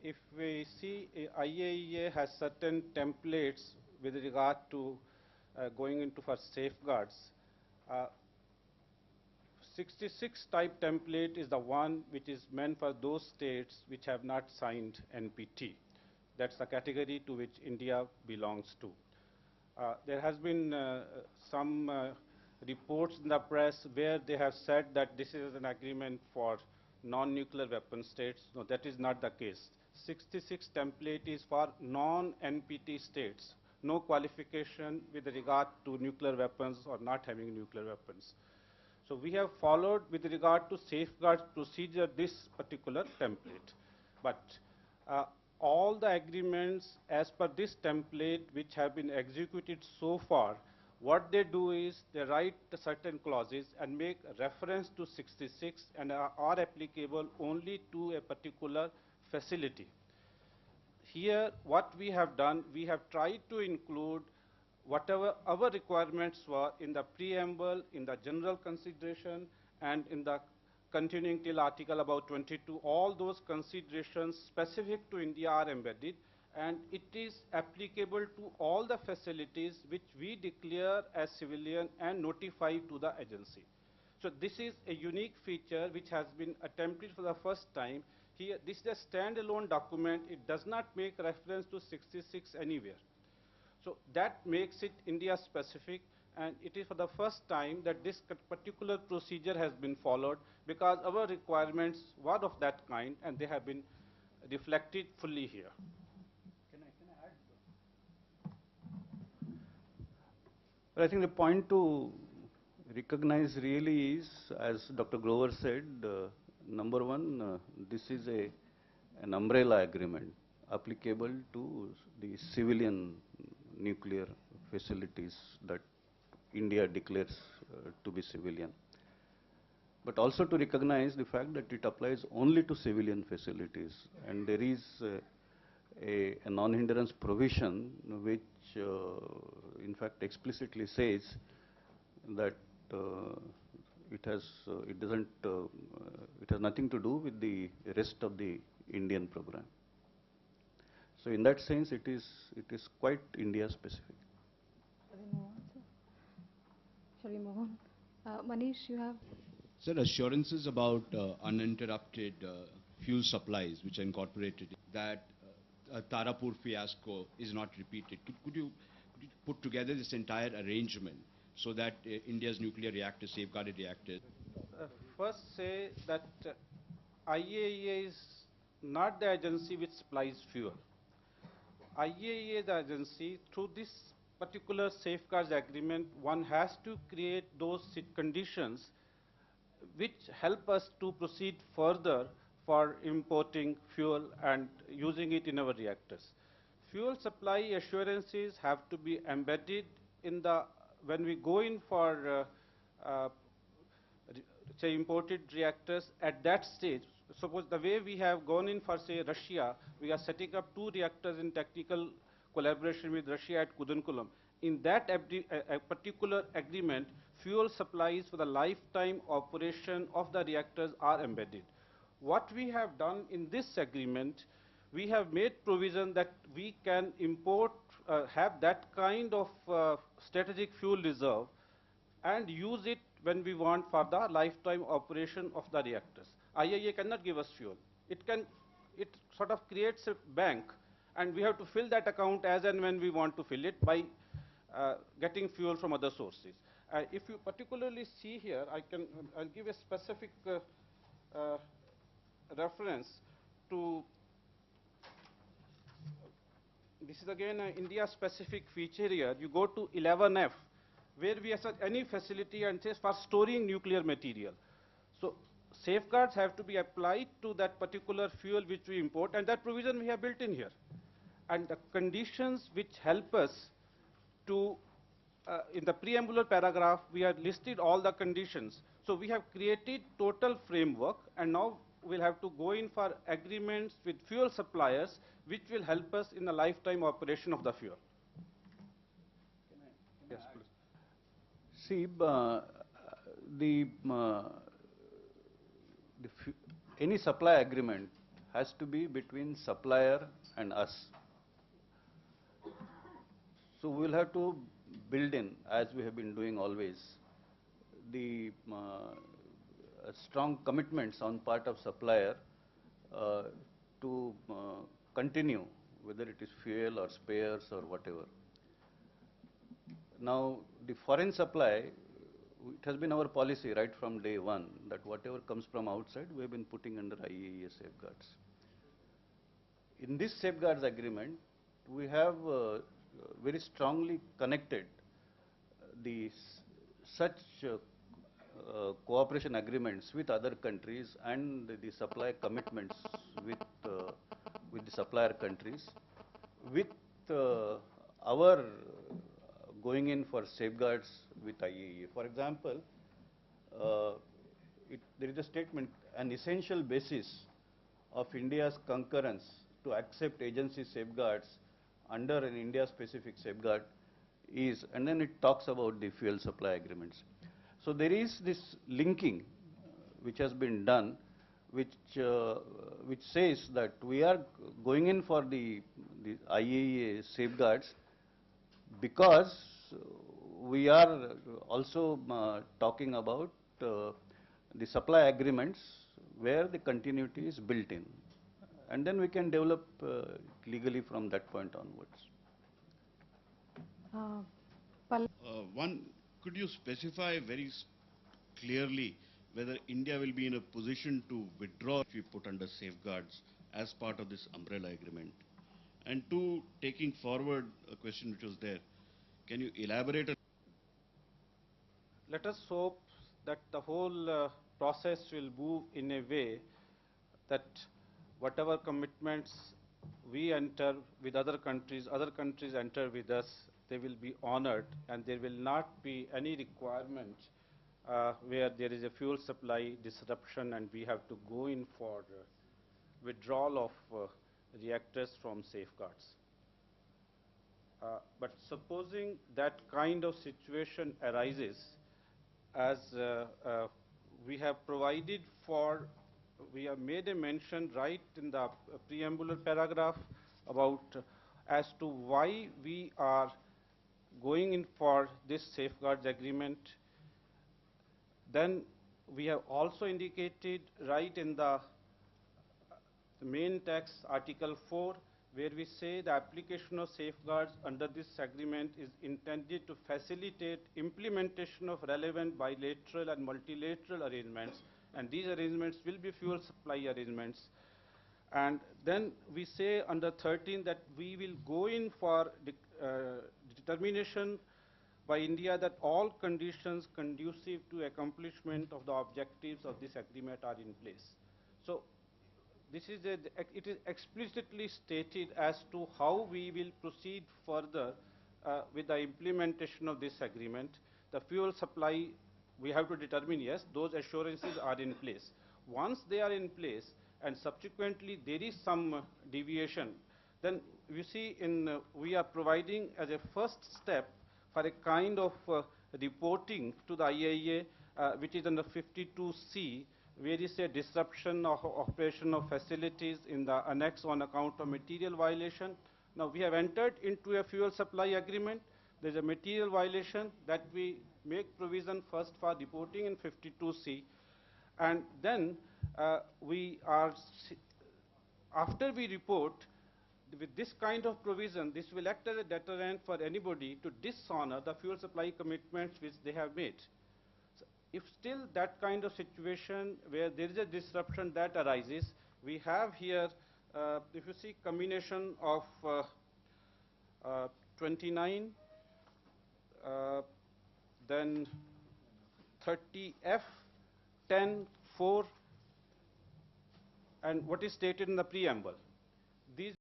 if we see, IAEA has certain templates with regard to going into for safeguards. Uh, 66 type template is the one which is meant for those states which have not signed NPT. That's the category to which India belongs to. There has been some reports in the press where they have said that this is an agreement for non-nuclear weapon states. No, that is not the case. 66 template is for non-NPT states. No qualification with regard to nuclear weapons or not having nuclear weapons. So we have followed with regard to safeguards procedure this particular template. But all the agreements as per this template which have been executed so far, what they do is they write certain clauses and make reference to 66 and are applicable only to a particular facility. Here, what we have done, we have tried to include whatever our requirements were in the preamble, in the general consideration, and in the continuing till article about 22. All those considerations specific to India are embedded, and it is applicable to all the facilities which we declare as civilian and notify to the agency. So this is a unique feature which has been attempted for the first time. Here, this is a standalone document. It does not make reference to 66 anywhere. So that makes it India specific, and it is for the first time that this particular procedure has been followed, because our requirements were of that kind and they have been reflected fully here. Can I add? Well, I think the point to recognize really is, as Dr. Grover said, number one, this is an umbrella agreement applicable to the civilian nuclear facilities that India declares to be civilian. But also to recognize the fact that it applies only to civilian facilities. And there is a non-hindrance provision which in fact explicitly says that it has nothing to do with the rest of the Indian program. So in that sense, it is quite India specific. Shall we move on? Manish, you have? Sir, assurances about uninterrupted fuel supplies which are incorporated, that Tarapur fiasco is not repeated. Could you put together this entire arrangement so that India's nuclear reactors, safeguarded reactors? First say that IAEA is not the agency which supplies fuel. IAEA is the agency. Through this particular safeguards agreement, one has to create those conditions which help us to proceed further for importing fuel and using it in our reactors. Fuel supply assurances have to be embedded in the, when we go in for say imported reactors at that stage. Suppose the way we have gone in for, say, Russia, we are setting up 2 reactors in technical collaboration with Russia at Kudankulam. In that particular agreement, fuel supplies for the lifetime operation of the reactors are embedded. What we have done in this agreement, we have made provision that we can import, have that kind of strategic fuel reserve and use it when we want for the lifetime operation of the reactors. IAEA cannot give us fuel. It sort of creates a bank, and we have to fill that account as and when we want to fill it by getting fuel from other sources. If you particularly see here, I'll give a specific reference to, this is again an India specific feature here. You go to 11F, where we have any facility and says for storing nuclear material. So safeguards have to be applied to that particular fuel which we import, and that provision we have built in here. And the conditions which help us to, in the preambular paragraph, we have listed all the conditions. So we have created total framework, and now we'll have to go in for agreements with fuel suppliers which will help us in the lifetime operation of the fuel. Yes, please. See, any supply agreement has to be between supplier and us. So we'll have to build in, as we have been doing always, the strong commitments on part of supplier uh, to continue, whether it is fuel or spares or whatever. Now, the foreign supply, it has been our policy right from day one that whatever comes from outside, we have been putting under IAEA safeguards. In this safeguards agreement, we have very strongly connected the such cooperation agreements with other countries and the supply commitments with with the supplier countries with our going in for safeguards with IAEA. For example, uh, there is a statement, an essential basis of India's concurrence to accept agency safeguards under an India-specific safeguard is, and then it talks about the fuel supply agreements. So there is this linking which has been done, which says that we are going in for the IAEA safeguards because we are also talking about the supply agreements where the continuity is built in. And then we can develop legally from that point onwards. One, could you specify very clearly whether India will be in a position to withdraw if we put under safeguards as part of this umbrella agreement? And two, taking forward a question which was there, can you elaborate? Let us hope that the whole process will move in a way that whatever commitments we enter with other countries enter with us, they will be honored, and there will not be any requirement where there is a fuel supply disruption and we have to go in for withdrawal of reactors from safeguards. But supposing that kind of situation arises, as we have provided for, we have made a mention right in the preambular paragraph about as to why we are going in for this safeguards agreement. Then we have also indicated right in the main text, Article 4, where we say the application of safeguards under this agreement is intended to facilitate implementation of relevant bilateral and multilateral arrangements, and these arrangements will be fuel supply arrangements. And then we say under 13 that we will go in for determination by India that all conditions conducive to accomplishment of the objectives of this agreement are in place. So this is it is explicitly stated as to how we will proceed further with the implementation of this agreement. The fuel supply, we have to determine, yes, those assurances are in place. Once they are in place and subsequently there is some deviation, then you see we are providing as a first step for a kind of reporting to the IAEA, which is under 52C, where is a disruption of operation of facilities in the annex on account of material violation. Now we have entered into a fuel supply agreement. There is a material violation that we make provision first for reporting in 52C. And then after we report, with this kind of provision, this will act as a deterrent for anybody to dishonor the fuel supply commitments which they have made. If still that kind of situation where there is a disruption that arises, we have here, if you see combination of 29, then 30F, 10, 4, and what is stated in the preamble. These